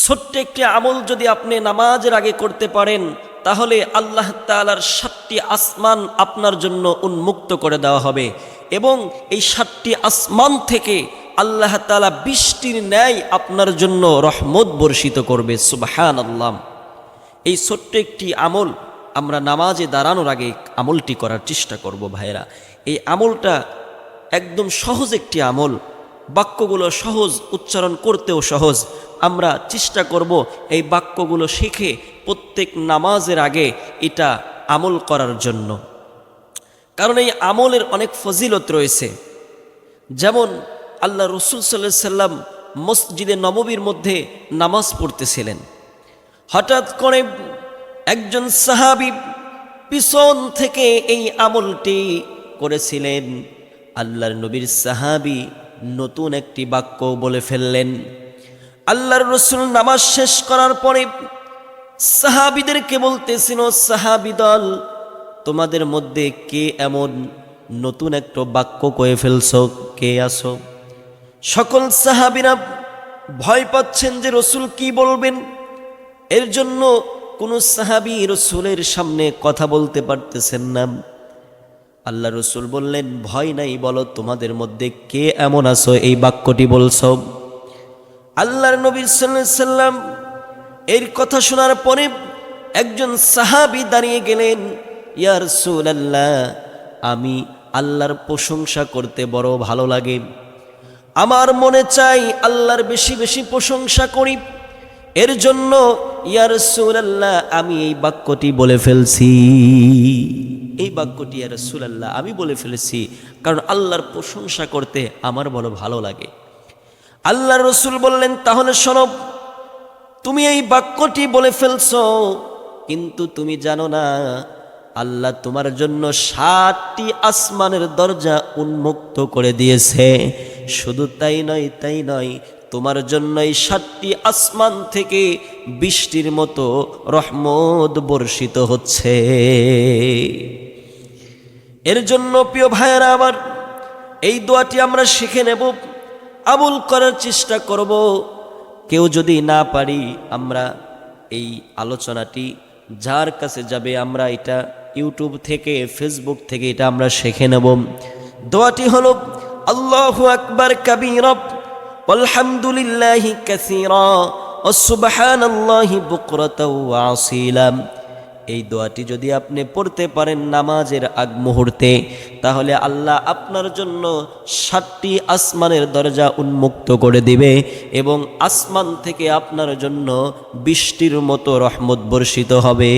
ছোট্ট একটি আমল যদি আপনি নামাজের আগে করতে পারেন, তাহলে আল্লাহ তাআলার 7টি আসমান আপনার জন্য উন্মুক্ত করে দেওয়া হবে এবং এই 7টি আসমান থেকে আল্লাহ তাআলা বৃষ্টির ন্যায় আপনার জন্য রহমত বর্ষিত করবে। সুবহানাল্লাহ। এই ছোট্ট একটি আমল আমরা নামাজে দাঁড়ানোর আগে আমলটি করার চেষ্টা করব ভাইরা। এই আমলটা একদম সহজ একটি আমল, বাক্যগুলো সহজ, উচ্চারণ করতেও সহজ। আমরা চেষ্টা করব এই বাক্যগুলো শিখে প্রত্যেক নামাজের আগে এটা আমল করার জন্য, কারণ এই আমলের অনেক ফজিলত রয়েছে। যেমন আল্লাহ রসুল সাল্লাল্লাহু আলাইহি সাল্লাম মসজিদে নববীর মধ্যে নামাজ পড়তেছিলেন, হঠাৎ করে একজন সাহাবী পিছন থেকে এই আমলটি করেছিলেন। আল্লাহর নবীর সাহাবী নতুন একটি বাক্য বলে ফেললেন। আল্লাহর রসুল নামাজ শেষ করার পরে সাহাবীদেরকে বলতেছিল, সাহাবী দল, তোমাদের মধ্যে কে এমন নতুন একটা বাক্য কয়ে ফেলছো, কে আসো? সকল সাহাবীরা ভয় পাচ্ছেন যে রসুল কি বলবেন। এর জন্য কোনো সাহাবী রসুলের সামনে কথা বলতে পারতেছেন না। আল্লাহ রসুল বললেন, ভয় নাই, বলো তোমাদের মধ্যে কে এমন আছো এই বাক্যটি বলছো। আল্লাহর নবী সাল্লাল্লাহু আলাইহি সাল্লাম এর কথা শোনার পরে একজন সাহাবী দাঁড়িয়ে গেলেন, ইয়া রাসূলুল্লাহ, আমি আল্লাহর প্রশংসা করতে বড় ভালো লাগে, আমার মনে চাই আল্লাহর বেশি বেশি প্রশংসা করি, এর জন্য ইয়া রাসূলুল্লাহ আমি এই বাক্যটি বলে ফেলছি। এই বাক্যটি ইয়া রাসূলুল্লাহ আমি বলে ফেলেছি, কারণ আল্লাহর প্রশংসা করতে আমার বড় ভালো লাগে। আল্লাহর রসুল বললেন, তাহলে শোনো, তুমি এই বাক্যটি বলে ফেলছো, কিন্তু তুমি জানো না আল্লাহ তোমার জন্য 7টি আসমানের দরজা উন্মুক্ত করে দিয়েছে। শুধু তাই নয়, তোমার জন্য এই 7টি আসমান থেকে বৃষ্টির মতো রহমত বর্ষিত হচ্ছে। এর জন্য প্রিয় ভাইয়েরা আমার, এই দোয়াটি আমরা শিখে নেব, আমল করার চেষ্টা করব। কেউ যদি না পারি, আমরা এই আলোচনাটি যার কাছে যাবে, আমরা এটা ইউটিউব থেকে, ফেসবুক থেকে এটা আমরা শিখে নেব। দোয়াটি হলো, আল্লাহু আকবার কাবীরা আলহামদুলিল্লাহি কাসীরা ওয়া সুবহানাল্লাহি বুকরাতাও ওয়া আসীলা। এই দোয়াটি যদি আপনি পড়তে পারেন নামাজের আগ মুহূর্তে, তাহলে আল্লাহ আপনার জন্য 7টি আসমানের দরজা উন্মুক্ত করে দিবে এবং আসমান থেকে আপনার জন্য বৃষ্টির মতো রহমত বর্ষিত হবে।